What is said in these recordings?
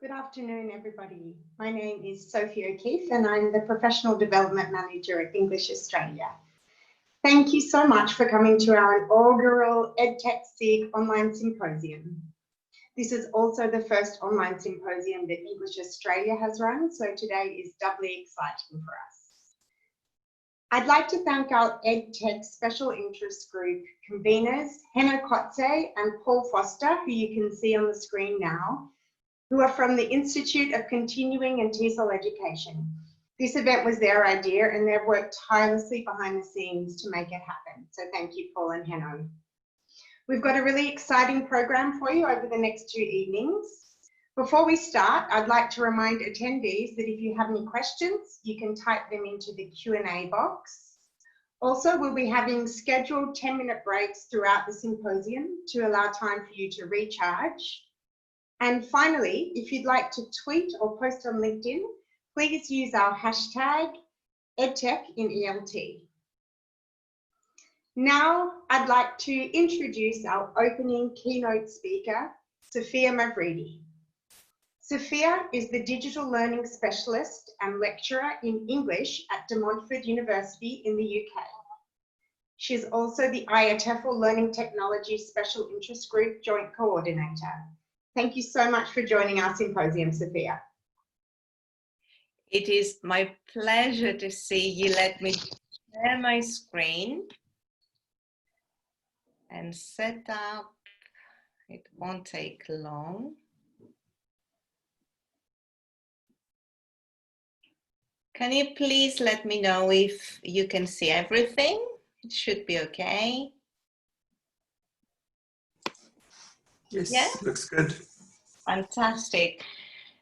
Good afternoon, everybody. My name is Sophie O'Keefe and I'm the Professional Development Manager at English Australia. Thank you so much for coming to our inaugural EdTech SIG online symposium. This is also the first online symposium that English Australia has run, so today is doubly exciting for us. I'd like to thank our EdTech Special Interest Group conveners, Henno Kotze and Paul Foster, who you can see on the screen now, who are from the Institute of Continuing and TESOL Education. This event was their idea and they've worked tirelessly behind the scenes to make it happen. So thank you, Paul and Henno. We've got a really exciting program for you over the next 2 evenings. Before we start, I'd like to remind attendees that if you have any questions, you can type them into the Q&A box. Also, we'll be having scheduled 10-minute breaks throughout the symposium to allow time for you to recharge. And finally, if you'd like to tweet or post on LinkedIn, please use our hashtag EdTechInELT. Now, I'd like to introduce our opening keynote speaker, Sophia Mavridi. Sophia is the Digital Learning Specialist and Lecturer in English at De Montfort University in the UK. She is also the IATEFL Learning Technology Special Interest Group Joint Coordinator. Thank you so much for joining our symposium, Sophia. It is my pleasure to see you. Let me share my screen and set up. It won't take long. Can you please let me know if you can see everything? It should be okay. Yes, yeah? Looks good. Fantastic.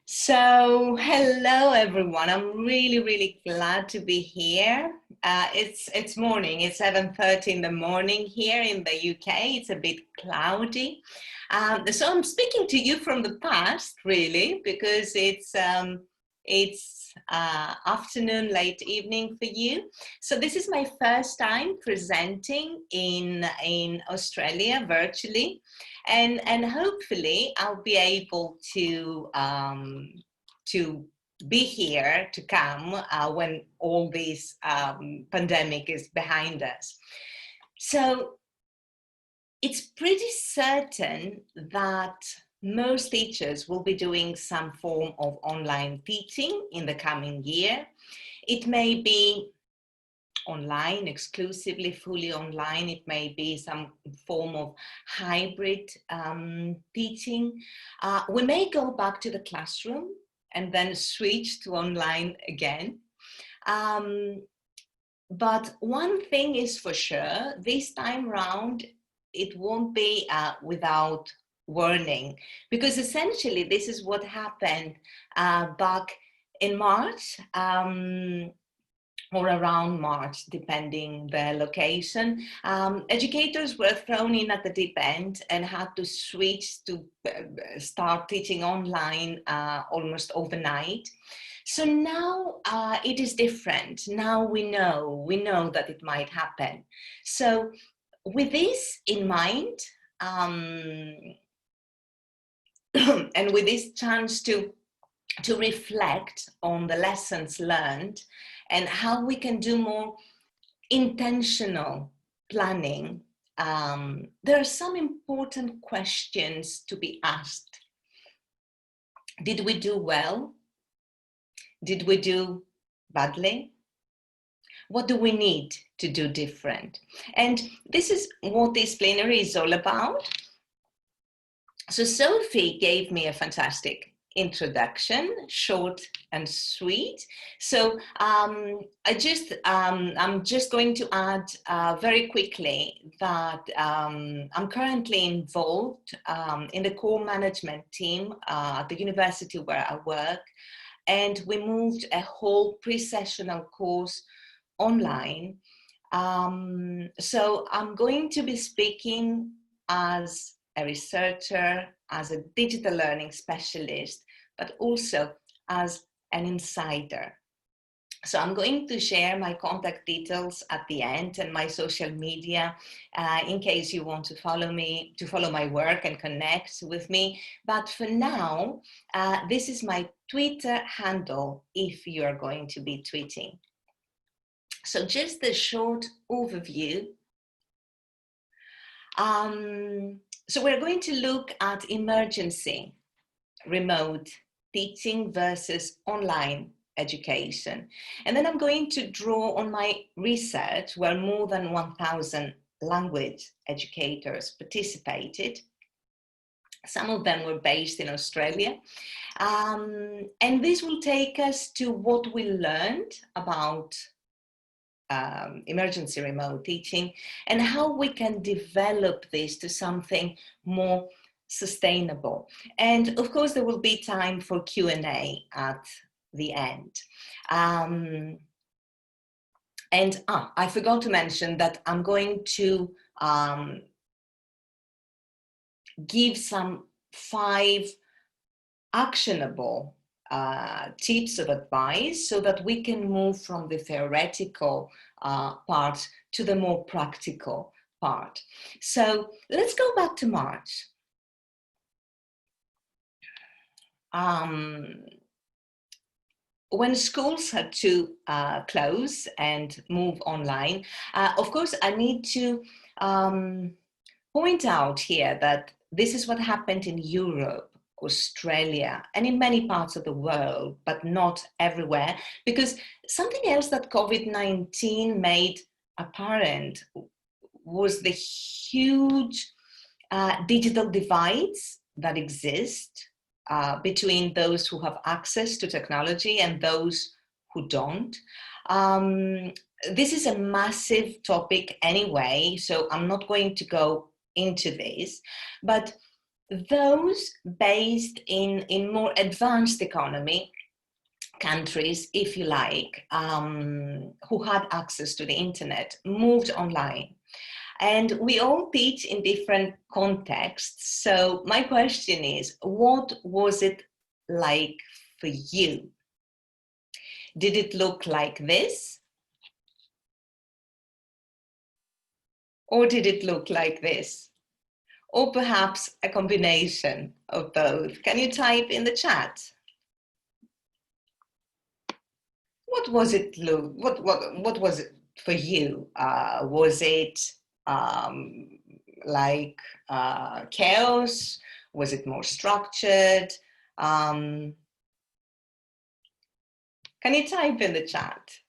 So, hello everyone. I'm really glad to be here. It's morning. It's 7:30 in the morning here in the UK. It's a bit cloudy. So I'm speaking to you from the past, really, because it's afternoon, late evening for you. So this is my first time presenting in Australia virtually, and hopefully I'll be able to be here to come when all this pandemic is behind us. So it's pretty certain that most teachers will be doing some form of online teaching in the coming year. It may be online, exclusively, fully online. It may be some form of hybrid teaching. We may go back to the classroom and then switch to online again. But one thing is for sure, this time round, it won't be without warning, because essentially this is what happened back in March or around March, depending the location. Educators were thrown in at the deep end and had to switch to start teaching online almost overnight. So now it is different. Now we know that it might happen. So with this in mind, and with this chance to reflect on the lessons learned and how we can do more intentional planning, there are some important questions to be asked. Did we do well? Did we do badly? What do we need to do different? And this is what this plenary is all about. So Sophie gave me a fantastic introduction, short and sweet. So I'm just going to add very quickly that I'm currently involved in the core management team at the university where I work, and we moved a whole pre-sessional course online. So I'm going to be speaking as a researcher, as a digital learning specialist, but also as an insider. So I'm going to share my contact details at the end and my social media in case you want to follow me, to follow my work and connect with me. But for now, this is my Twitter handle if you are going to be tweeting. So just a short overview. So we're going to look at emergency remote teaching versus online education. And then I'm going to draw on my research where more than 1,000 language educators participated. Some of them were based in Australia. And this will take us to what we learned about emergency remote teaching and how we can develop this to something more sustainable. And of course, there will be time for Q&A at the end. I forgot to mention that I'm going to give some 5 actionable tips of advice so that we can move from the theoretical part to the more practical part. So let's go back to March. When schools had to close and move online, of course, I need to point out here that this is what happened in Europe, Australia, and in many parts of the world, but not everywhere, because something else that COVID-19 made apparent was the huge digital divides that exist between those who have access to technology and those who don't. This is a massive topic anyway, so I'm not going to go into this, but those based in more advanced economy countries, if you like, who had access to the internet, moved online. And we all teach in different contexts. So my question is, what was it like for you? Did it look like this? Or did it look like this? Or perhaps a combination of both? Can you type in the chat? What was it what was it for you? Was it like chaos? Was it more structured? Can you type in the chat?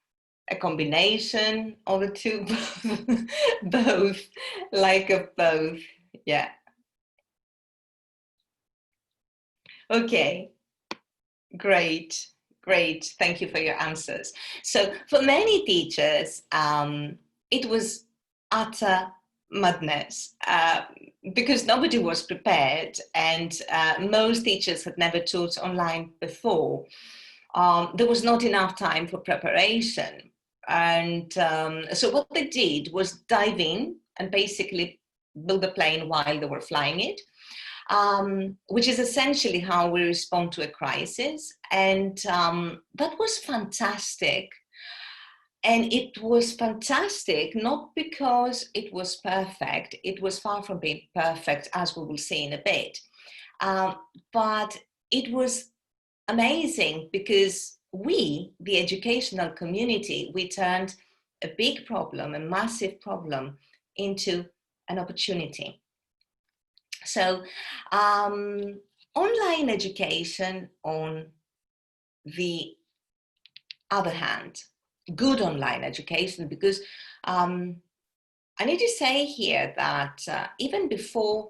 A combination of the two, both, like of both, yeah. Okay, great. Great, thank you for your answers. So for many teachers, it was utter madness because nobody was prepared and most teachers had never taught online before. There was not enough time for preparation. And so what they did was dive in and basically build a plane while they were flying it. Which is essentially how we respond to a crisis. And that was fantastic. And it was fantastic, not because it was perfect. It was far from being perfect, as we will see in a bit. But it was amazing because we, the educational community, we turned a big problem, a massive problem, into an opportunity. So online education, on the other hand, good online education, because I need to say here that even before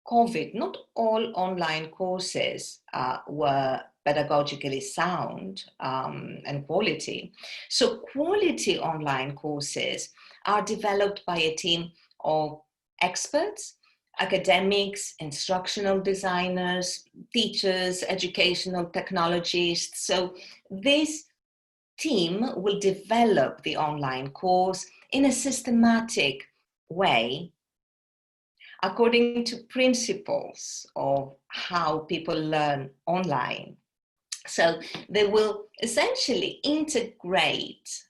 COVID, not all online courses were pedagogically sound and quality. So quality online courses are developed by a team of experts, academics, instructional designers, teachers, educational technologists. So this team will develop the online course in a systematic way according to principles of how people learn online. So they will essentially integrate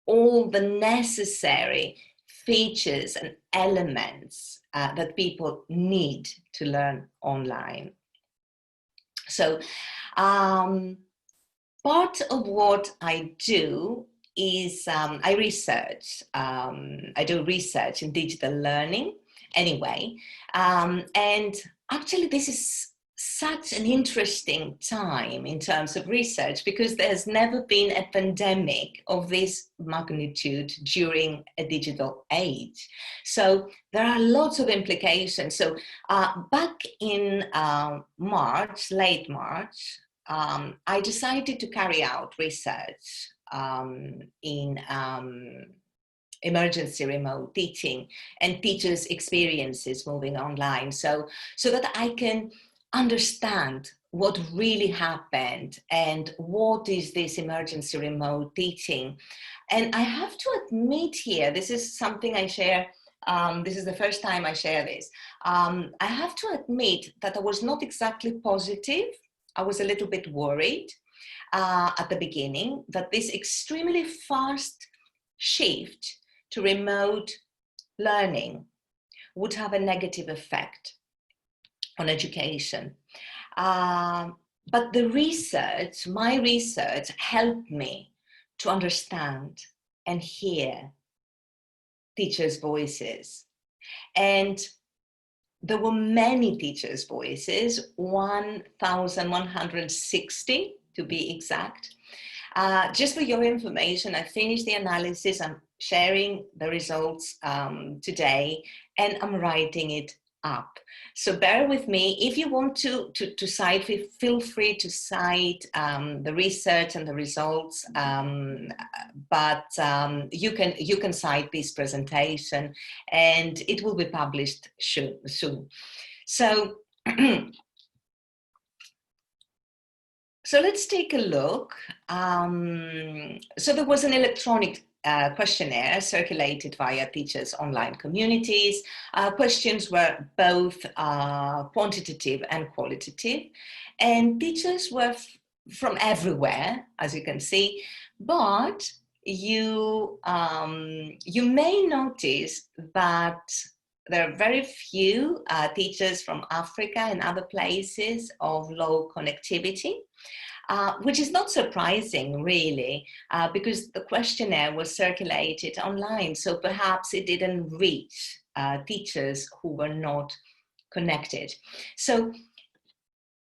all the necessary features and elements that people need to learn online. So part of what I do is I do research in digital learning anyway. And actually this is such an interesting time in terms of research, because there's never been a pandemic of this magnitude during a digital age. So there are lots of implications. So back in March, late March, I decided to carry out research in emergency remote teaching and teachers' experiences moving online, so that I can understand what really happened and what is this emergency remote teaching. And I have to admit here, this is something I share, this is the first time I share this. I have to admit that I was not exactly positive. I was a little bit worried at the beginning that this extremely fast shift to remote learning would have a negative effect on education. But the research, my research, helped me to understand and hear teachers' voices. And there were many teachers' voices, 1,160 to be exact. Just for your information, I finished the analysis. I'm sharing the results today, and I'm writing it up. So bear with me. If you want to cite, feel free to cite the research and the results, but you can cite this presentation, and it will be published soon. So, so let's take a look. So there was an electronic questionnaire circulated via teachers' online communities. Questions were both quantitative and qualitative, and teachers were from everywhere, as you can see, but you may notice that there are very few teachers from Africa and other places of low connectivity. Which is not surprising, really, because the questionnaire was circulated online, so perhaps it didn't reach teachers who were not connected. So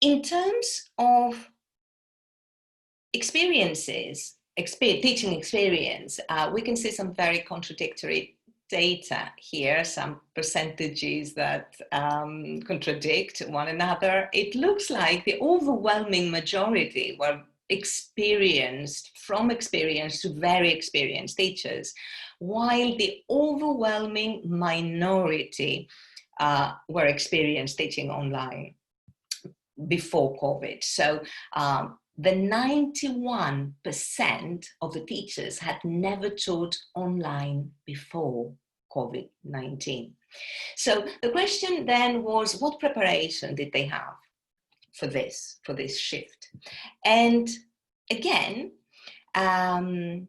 in terms of experiences, teaching experience, we can see some very contradictory data here, some percentages that contradict one another. It looks like the overwhelming majority were from experienced to very experienced teachers, while the overwhelming minority were experienced teaching online before COVID. So the 91% of the teachers had never taught online before COVID-19. So the question then was, what preparation did they have for this shift? And again, the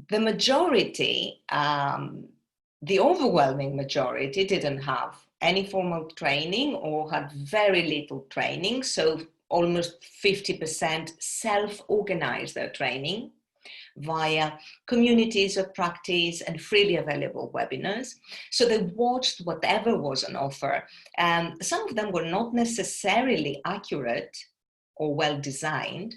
majority, the overwhelming majority, didn't have any formal training or had very little training. So almost 50% self-organized their training via communities of practice and freely available webinars. So they watched whatever was on offer. Some of them were not necessarily accurate or well designed.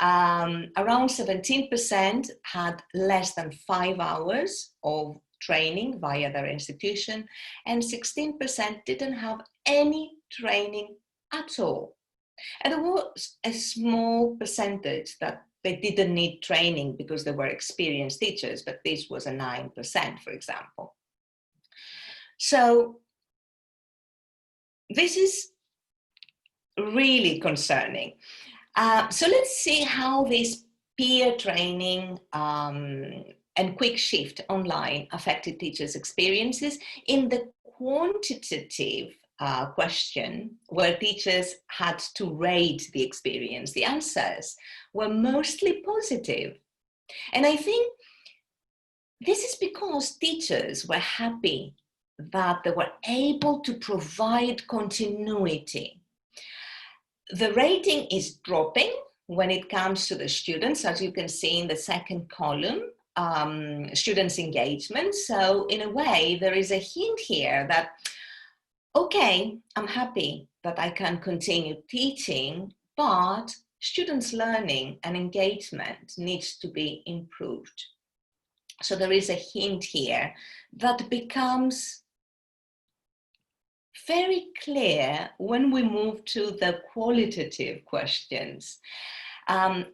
Around 17% had less than 5 hours of training via their institution, and 16% didn't have any training at all. And there was a small percentage that they didn't need training because they were experienced teachers, but this was a 9%, for example. So this is really concerning. So let's see how this peer training and quick shift online affected teachers' experiences in the quantitative question where teachers had to rate the experience. The answers were mostly positive. And I think this is because teachers were happy that they were able to provide continuity. The rating is dropping when it comes to the students, as you can see in the second column, students' engagement. So in a way, there is a hint here that, okay, I'm happy that I can continue teaching, but students' learning and engagement needs to be improved. So there is a hint here that becomes very clear when we move to the qualitative questions.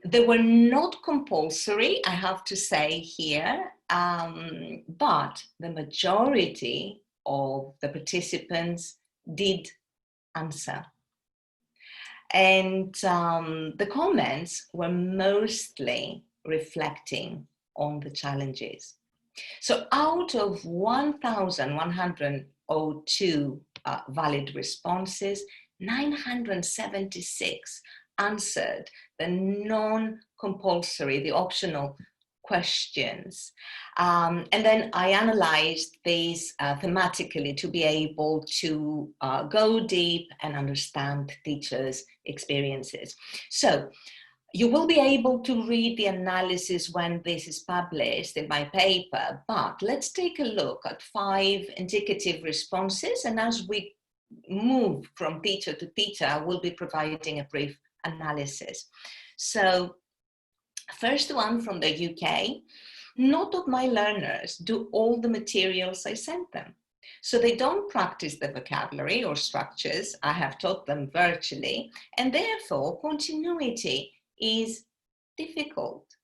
They were not compulsory, I have to say here, but the majority of the participants did answer. And the comments were mostly reflecting on the challenges. So out of 1,102 valid responses, 976 answered the non-compulsory, the optional questions. And then I analyzed these thematically to be able to go deep and understand teachers' experiences. So you will be able to read the analysis when this is published in my paper, but let's take a look at 5 indicative responses. And as we move from teacher to teacher, I will be providing a brief analysis. So first one from the UK, not all my learners do all the materials I sent them. So they don't practice the vocabulary or structures I have taught them virtually, and therefore continuity is difficult.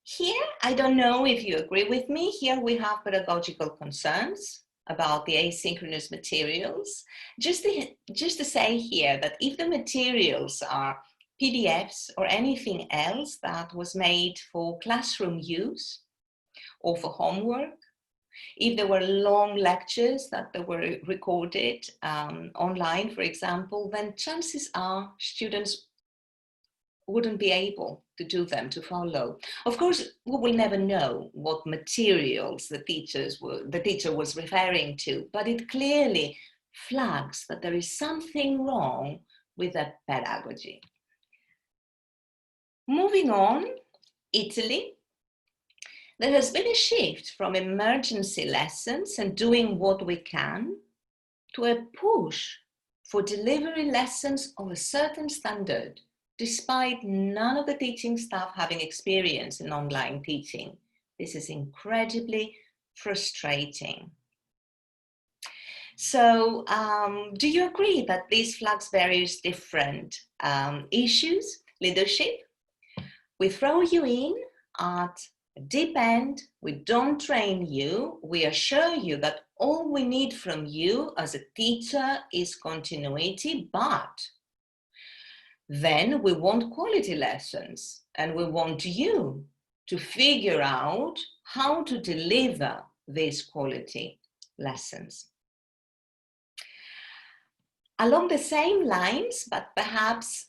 Here, I don't know if you agree with me, here we have pedagogical concerns about the asynchronous materials. Just to say here that if the materials are PDFs or anything else that was made for classroom use or for homework, if there were long lectures that they were recorded online, for example, then chances are students wouldn't be able to do them, to follow. Of course, we will never know what materials the teacher was referring to, but it clearly flags that there is something wrong with that pedagogy. Moving on, Italy. There has been a shift from emergency lessons and doing what we can to a push for delivery lessons of a certain standard, despite none of the teaching staff having experience in online teaching. This is incredibly frustrating. So, do you agree that this flags various different issues? Leadership, we throw you in at a deep end, we don't train you, we assure you that all we need from you as a teacher is continuity, but then we want quality lessons and we want you to figure out how to deliver these quality lessons. Along the same lines, but perhaps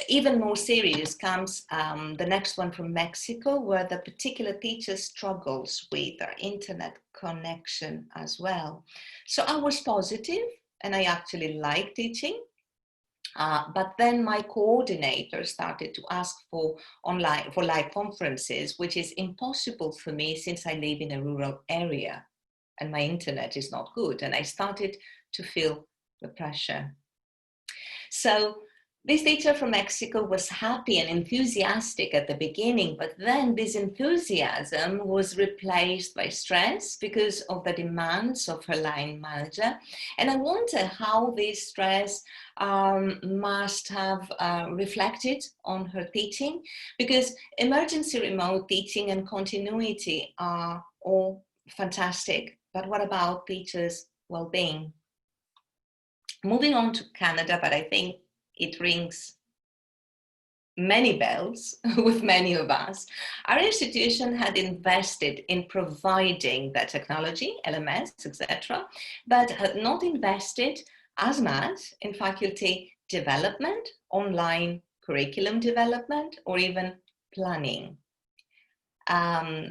even more serious, comes the next one from Mexico, where the particular teacher struggles with their internet connection as well. So I was positive and I actually liked teaching. But then my coordinator started to ask for live conferences, which is impossible for me since I live in a rural area and my internet is not good. And I started to feel the pressure. So this teacher from Mexico was happy and enthusiastic at the beginning, but then this enthusiasm was replaced by stress because of the demands of her line manager. And I wonder how this stress must have reflected on her teaching, because emergency remote teaching and continuity are all fantastic, but what about teachers' well-being? Moving on to Canada, but I think it rings many bells with many of us, our institution had invested in providing the technology, LMS, etc., but had not invested as much in faculty development, online curriculum development, or even planning.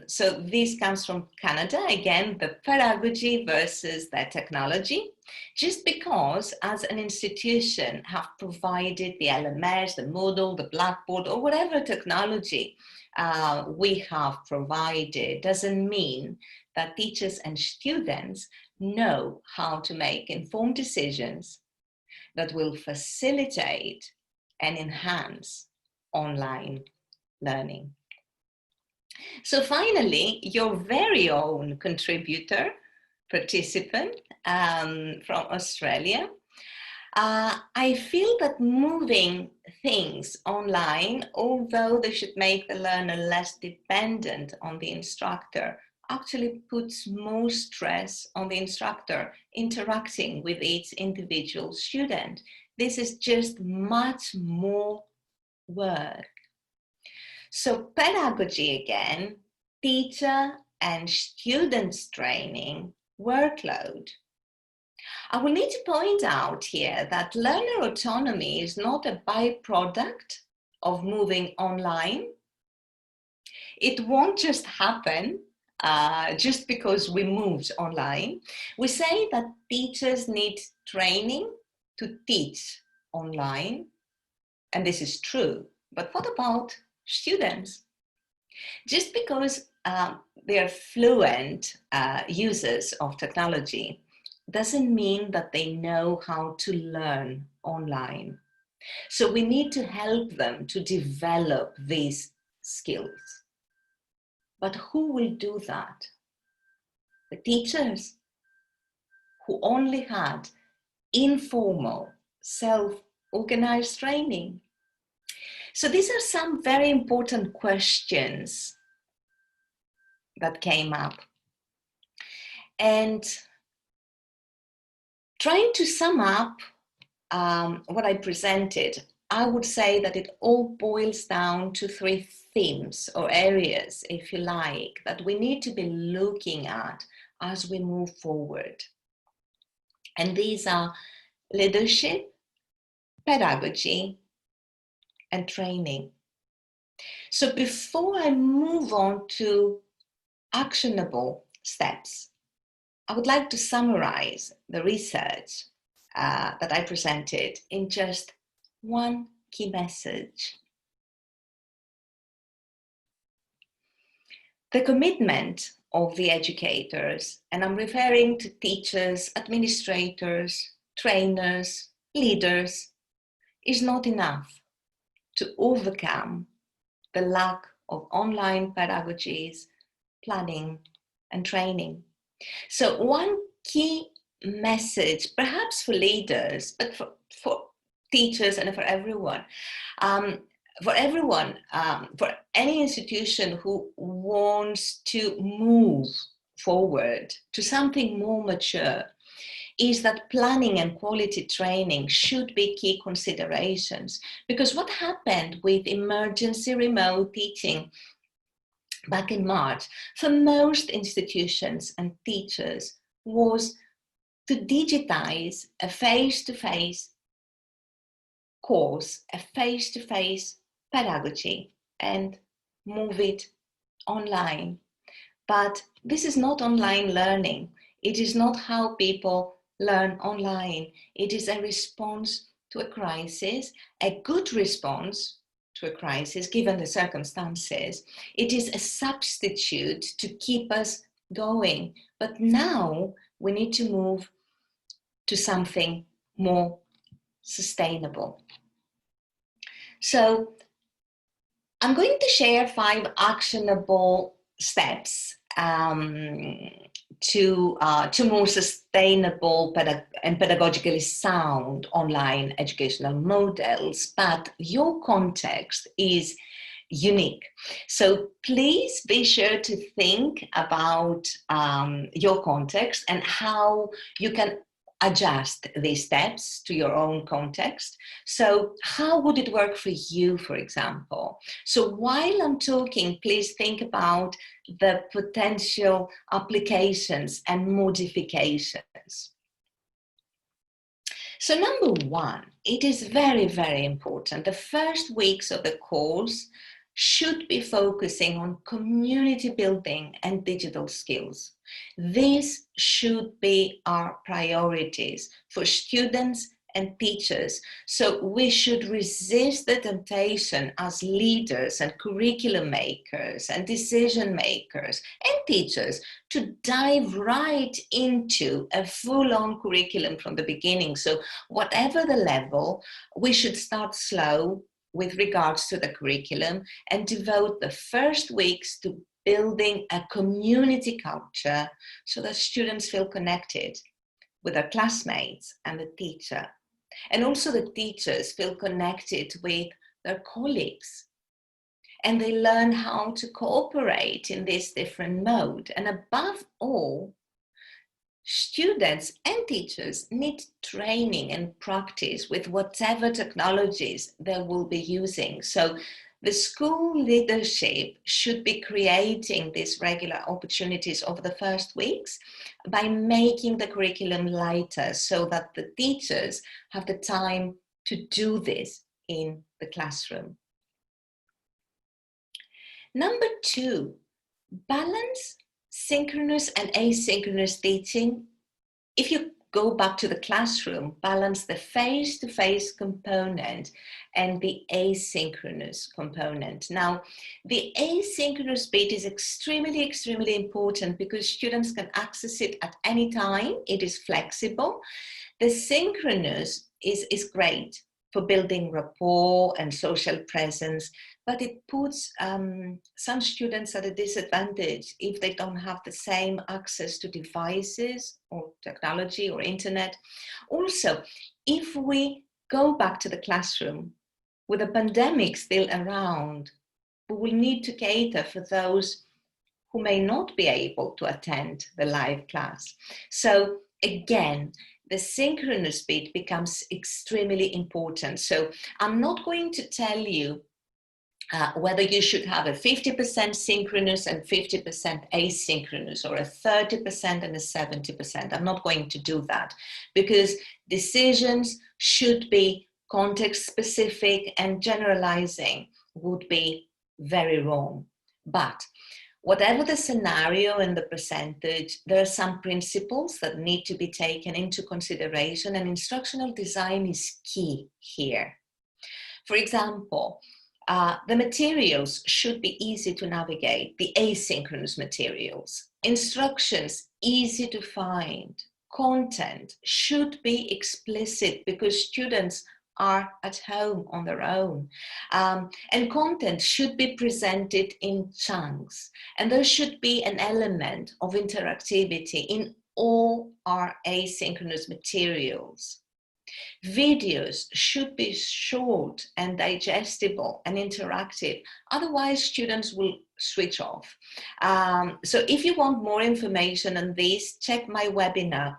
So this comes from Canada, again, the pedagogy versus the technology, just because as an institution have provided the LMS, the Moodle, the Blackboard, or whatever technology we have provided, doesn't mean that teachers and students know how to make informed decisions that will facilitate and enhance online learning. So finally, your very own contributor, participant from Australia, I feel that moving things online, although they should make the learner less dependent on the instructor, actually puts more stress on the instructor interacting with each individual student. This is just much more work. So pedagogy again, teacher and students training workload. I will need to point out here that learner autonomy is not a byproduct of moving online. It won't just happen just because we moved online. We say that teachers need training to teach online, and this is true. But what about students? Just because they are fluent users of technology doesn't mean that they know how to learn online. So we need to help them to develop these skills. But who will do that? The teachers who only had informal, self-organized training. So these are some very important questions that came up. And trying to sum up what I presented, I would say that it all boils down to three themes or areas, if you like, that we need to be looking at as we move forward. And these are leadership, pedagogy, and training. So before I move on to actionable steps, I would like to summarize the research that I presented in just one key message. The commitment of the educators, and I'm referring to teachers, administrators, trainers, leaders, is not enough to overcome the lack of online pedagogies, planning, and training. So one key message, perhaps for leaders, but for teachers and for everyone, for any institution who wants to move forward to something more mature, is that planning and quality training should be key considerations. Because what happened with emergency remote teaching back in March, for most institutions and teachers, was to digitize a face-to-face course, a face-to-face pedagogy, and move it online. But this is not online learning. It is not how people learn online. It is a response to a crisis, a good response to a crisis given the circumstances. It is a substitute to keep us going. But now we need to move to something more sustainable. So I'm going to share 5 actionable steps to more sustainable and pedagogically sound online educational models, but your context is unique. So please be sure to think about your context and how you can adjust these steps to your own context. So how would it work for you, for example? So while I'm talking, please think about the potential applications and modifications. So number one, it is very, very important. The first weeks of the course should be focusing on community building and digital skills. These should be our priorities for students and teachers. So we should resist the temptation as leaders and curriculum makers and decision makers and teachers to dive right into a full-on curriculum from the beginning. So whatever the level, we should start slow with regards to the curriculum and devote the first weeks to building a community culture so that students feel connected with their classmates and the teacher. And also the teachers feel connected with their colleagues. And they learn how to cooperate in this different mode. And above all, students and teachers need training and practice with whatever technologies they will be using. So the school leadership should be creating these regular opportunities over the first weeks by making the curriculum lighter so that the teachers have the time to do this in the classroom. Number two, balance synchronous and asynchronous teaching. If you go back to the classroom, balance the face-to-face component and the asynchronous component. Now, the asynchronous bit is extremely, extremely important because students can access it at any time. It is flexible. The synchronous is great for building rapport and social presence, but it puts some students at a disadvantage if they don't have the same access to devices or technology or internet. Also, if we go back to the classroom with the pandemic still around, we will need to cater for those who may not be able to attend the live class. So again, the synchronous bit becomes extremely important. So I'm not going to tell you whether you should have a 50% synchronous and 50% asynchronous, or a 30% and a 70%. I'm not going to do that because decisions should be context specific, and generalizing would be very wrong. But whatever the scenario and the percentage, there are some principles that need to be taken into consideration, and instructional design is key here. For example, the materials should be easy to navigate, the asynchronous materials. Instructions, easy to find. Content should be explicit because students are at home on their own. And content should be presented in chunks. And there should be an element of interactivity in all our asynchronous materials. Videos should be short and digestible and interactive. Otherwise, students will switch off. So if you want more information on this, check my webinar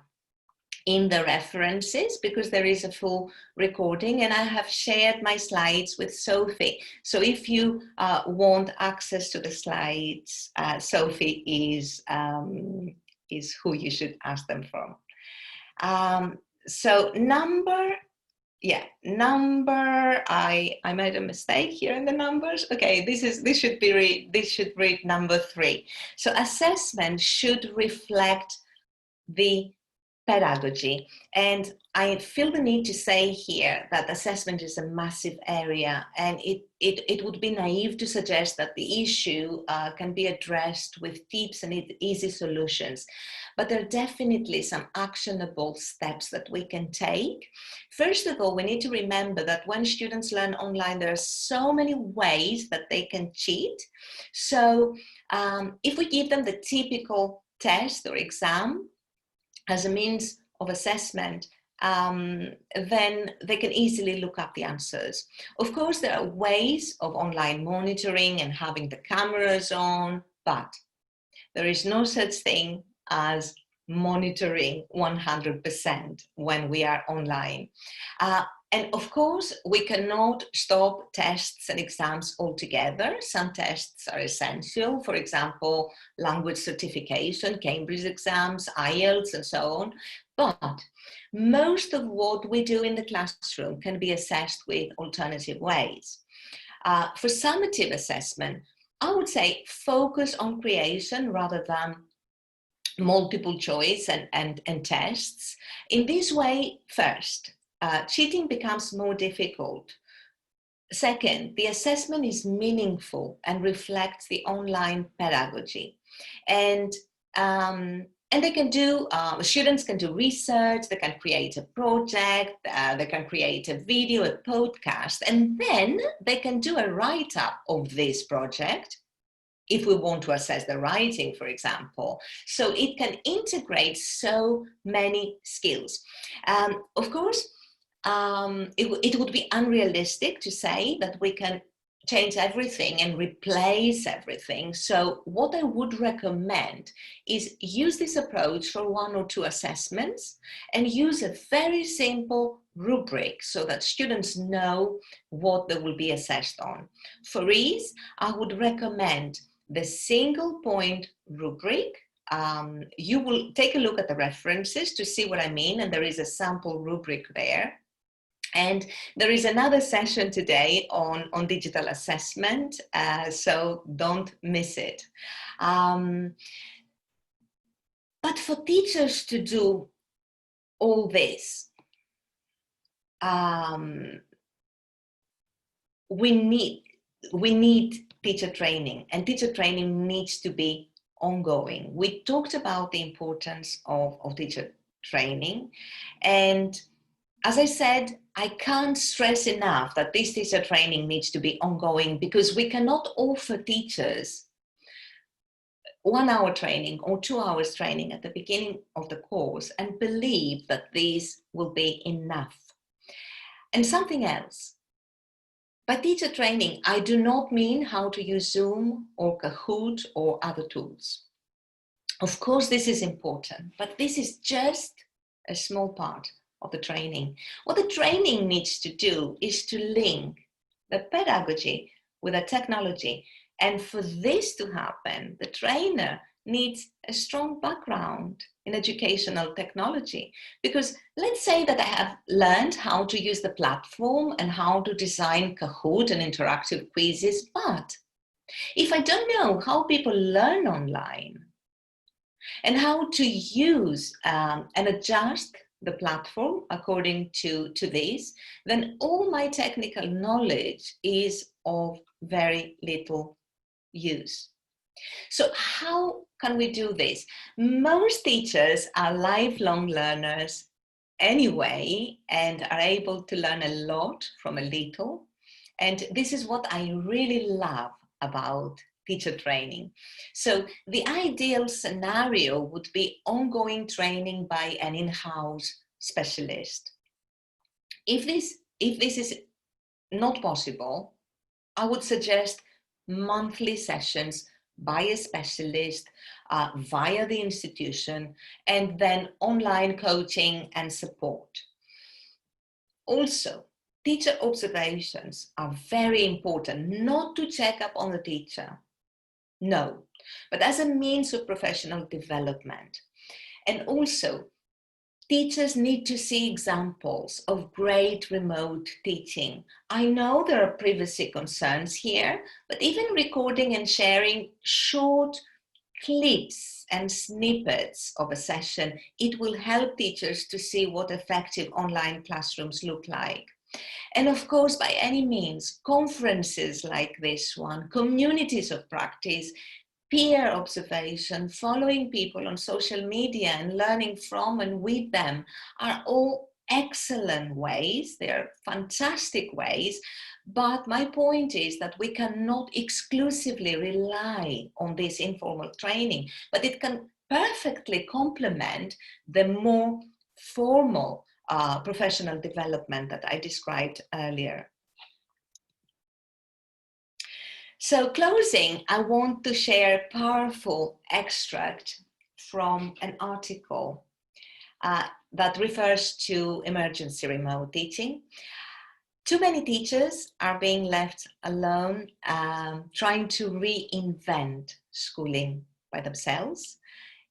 in the references, because there is a full recording, and I have shared my slides with Sophie. So if you want access to the slides, Sophie is who you should ask them from. So I made a mistake here in the numbers. Okay, this should read number 3. So assessment should reflect the pedagogy, and I feel the need to say here that assessment is a massive area, and it would be naive to suggest that the issue can be addressed with tips and easy solutions. But there are definitely some actionable steps that we can take. First of all, we need to remember that when students learn online, there are so many ways that they can cheat. So if we give them the typical test or exam as a means of assessment, then they can easily look up the answers. Of course, there are ways of online monitoring and having the cameras on, but there is no such thing as monitoring 100% when we are online. And of course, we cannot stop tests and exams altogether. Some tests are essential, for example, language certification, Cambridge exams, IELTS, and so on. But most of what we do in the classroom can be assessed with alternative ways. For summative assessment, I would say focus on creation rather than multiple choice and tests. In this way, first, cheating becomes more difficult. Second, the assessment is meaningful and reflects the online pedagogy. And they can do, students can do research, they can create a project, they can create a video, a podcast, and then they can do a write-up of this project if we want to assess the writing, for example. So it can integrate so many skills. Of course, it would be unrealistic to say that we can change everything and replace everything. So what I would recommend is use this approach for 1 or 2 assessments and use a very simple rubric so that students know what they will be assessed on. For ease, I would recommend the single point rubric. You will take a look at the references to see what I mean, and there is a sample rubric there. And there is another session today on digital assessment, so don't miss it. But for teachers to do all this, we need teacher training, and teacher training needs to be ongoing. We talked about the importance of teacher training, and as I said, I can't stress enough that this teacher training needs to be ongoing, because we cannot offer teachers 1 hour training or 2 hours training at the beginning of the course and believe that this will be enough. And something else. By teacher training, I do not mean how to use Zoom or Kahoot or other tools. Of course, this is important, but this is just a small part of the training. What the training needs to do is to link the pedagogy with the technology. And for this to happen, the trainer needs a strong background in educational technology. Because let's say that I have learned how to use the platform and how to design Kahoot and interactive quizzes, but if I don't know how people learn online and how to use and adjust the platform according to this, then all my technical knowledge is of very little use. So how can we do this? Most teachers are lifelong learners anyway and are able to learn a lot from a little. And this is what I really love about teacher training. So the ideal scenario would be ongoing training by an in-house specialist. If this is not possible, I would suggest monthly sessions by a specialist via the institution, and then online coaching and support. Also, teacher observations are very important, not to check up on the teacher, no, but as a means of professional development. And also, teachers need to see examples of great remote teaching. I know there are privacy concerns here, but even recording and sharing short clips and snippets of a session, it will help teachers to see what effective online classrooms look like. And of course, by any means, conferences like this one, communities of practice, peer observation, following people on social media and learning from and with them are all excellent ways. They're fantastic ways. But my point is that we cannot exclusively rely on this informal training, but it can perfectly complement the more formal professional development that I described earlier. So closing, I want to share a powerful extract from an article that refers to emergency remote teaching. Too many teachers are being left alone, trying to reinvent schooling by themselves.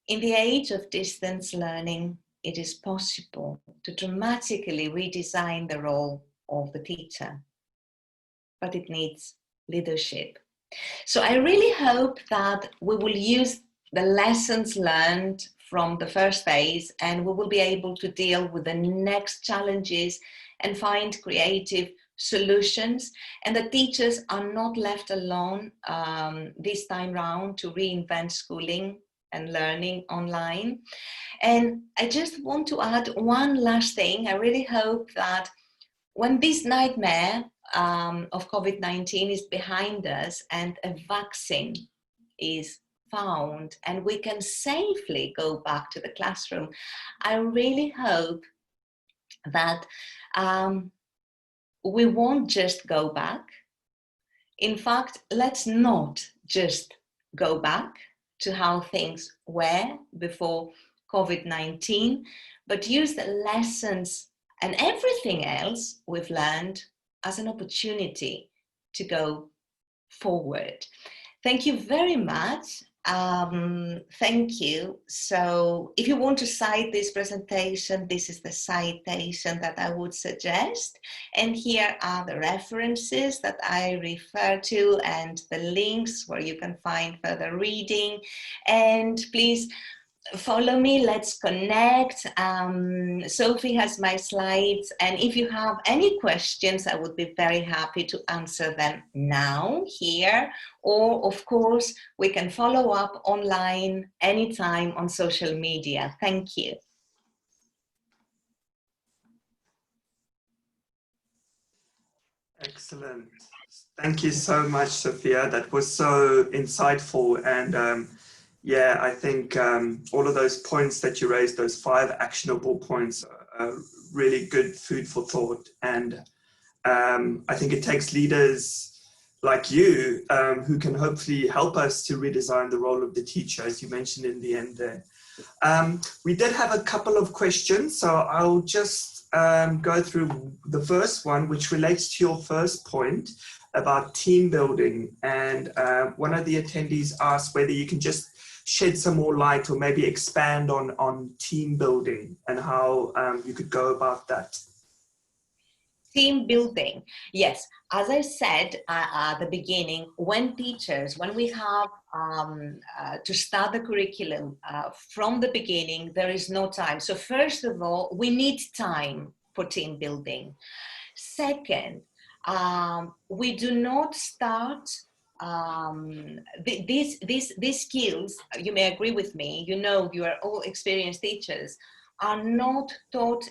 In the age of distance learning, it is possible to dramatically redesign the role of the teacher, but it needs leadership. So I really hope that we will use the lessons learned from the first phase, and we will be able to deal with the next challenges and find creative solutions, and the teachers are not left alone this time round to reinvent schooling and learning online. And I just want to add one last thing. I really hope that when this nightmare of COVID-19 is behind us and a vaccine is found and we can safely go back to the classroom, I really hope that we won't just go back. In fact, let's not just go back to how things were before COVID-19, but use the lessons and everything else we've learned as an opportunity to go forward. Thank you very much. Thank you. So if you want to cite this presentation, this is the citation that I would suggest. And here are the references that I refer to and the links where you can find further reading. And please follow me, let's connect. Sophie has my slides, and if you have any questions, I would be very happy to answer them now here, or of course we can follow up online anytime on social media. Thank you. Excellent. Thank you so much, Sophia. That was so insightful, and yeah, I think all of those points that you raised, those 5 actionable points, are really good food for thought. And I think it takes leaders like you who can hopefully help us to redesign the role of the teacher, as you mentioned in the end there. We did have a couple of questions, so I'll just go through the first one, which relates to your first point about team building. And one of the attendees asked whether you can just shed some more light or maybe expand on team building and how you could go about that. Team building, yes. As I said at the beginning, when we have to start the curriculum from the beginning, there is no time. So first of all, we need time for team building. Second, we do not start these skills. You may agree with me, you know, you are all experienced teachers, are not taught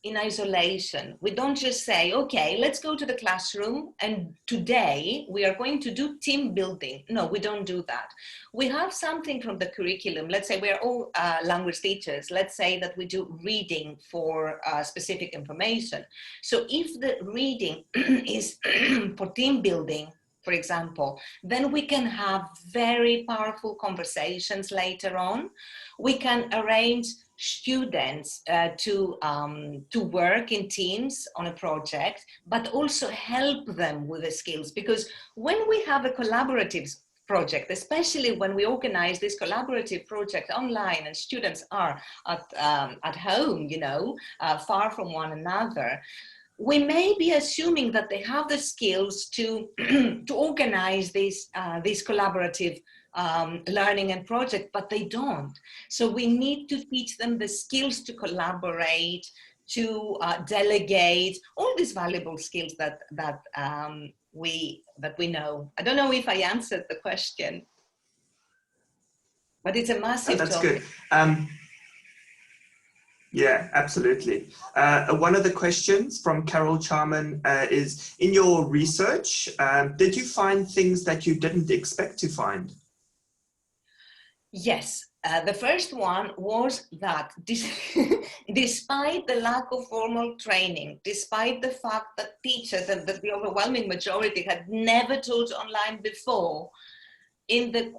in isolation. We don't just say, okay, let's go to the classroom and today we are going to do team building. No, we don't do that. We have something from the curriculum. Let's say we're all language teachers. Let's say that we do reading for specific information. So if the reading is for team building, for example, then we can have very powerful conversations later on. We can arrange students to work in teams on a project, but also help them with the skills. Because when we have a collaborative project, especially when we organize this collaborative project online and students are at home, you know, far from one another, we may be assuming that they have the skills to to organize this collaborative learning and project, but they don't. So we need to teach them the skills to collaborate, to delegate, all these valuable skills that we know. I don't know if I answered the question, but it's a massive That's topic. good. Yeah, absolutely. One of the questions from Carol Charman is, in your research, did you find things that you didn't expect to find? Yes, the first one was that despite the lack of formal training, despite the fact that teachers, and that the overwhelming majority had never taught online before, in the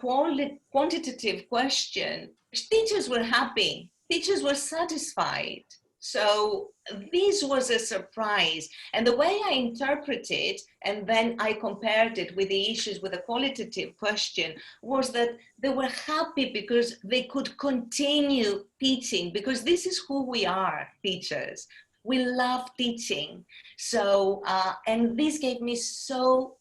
quantitative question, teachers were happy, teachers were satisfied. So this was a surprise. And the way I interpreted it, and then I compared it with the issues with the qualitative question, was that they were happy because they could continue teaching, because this is who we are, teachers. We love teaching. So, and this gave me so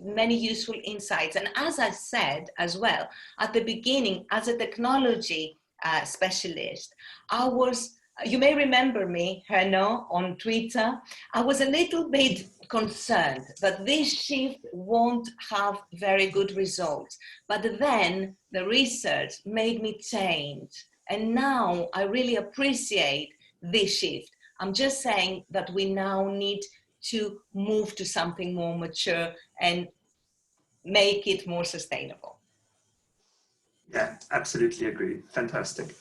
many useful insights. And as I said as well, at the beginning, as a technology specialist, I was, you may remember me, Herno, on Twitter. I was a little bit concerned that this shift won't have very good results. But then the research made me change. And now I really appreciate this shift. I'm just saying that we now need to move to something more mature and make it more sustainable. Yeah, absolutely agree. Fantastic.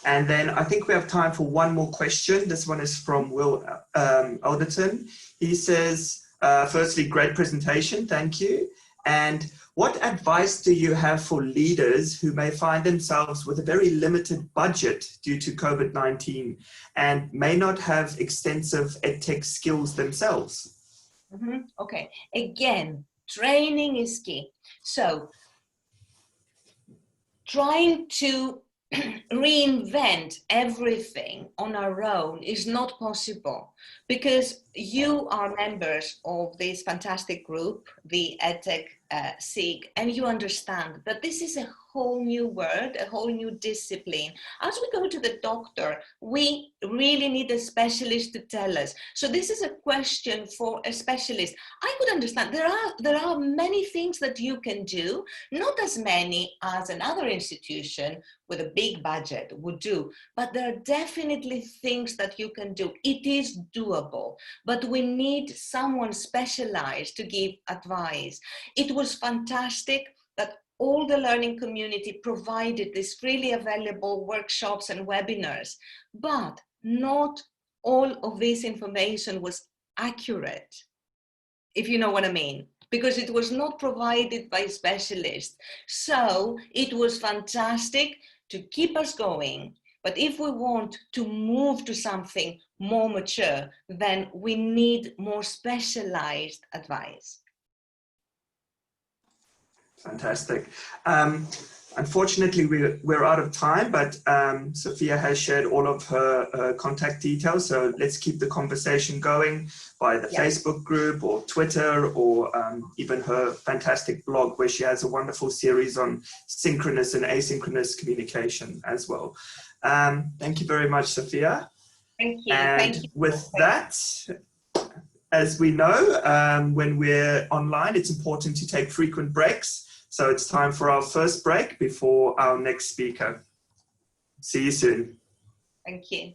And then I think we have time for one more question. This one is from Will Alderton. He says, firstly, great presentation. Thank you. And what advice do you have for leaders who may find themselves with a very limited budget due to COVID-19 and may not have extensive EdTech skills themselves? Okay, again, training is key. So trying to reinvent everything on our own is not possible, because you are members of this fantastic group, the EdTech SIG, and you understand that this is a whole new world, a whole new discipline. As we go to the doctor, we really need a specialist to tell us. So this is a question for a specialist. I could understand there are many things that you can do, not as many as another institution with a big budget would do, but there are definitely things that you can do. It is doable, but we need someone specialized to give advice. It was fantastic that all the learning community provided these freely available workshops and webinars, but not all of this information was accurate, if you know what I mean, because it was not provided by specialists. So it was fantastic to keep us going. But if we want to move to something more mature, then we need more specialized advice. Fantastic. Unfortunately, we're out of time, but Sophia has shared all of her contact details. So let's keep the conversation going by the Facebook group or Twitter, or even her fantastic blog, where she has a wonderful series on synchronous and asynchronous communication as well. Thank you very much, Sophia. Thank you. And Thank you. with that, as we know, when we're online, it's important to take frequent breaks. So it's time for our first break before our next speaker. See you soon. Thank you.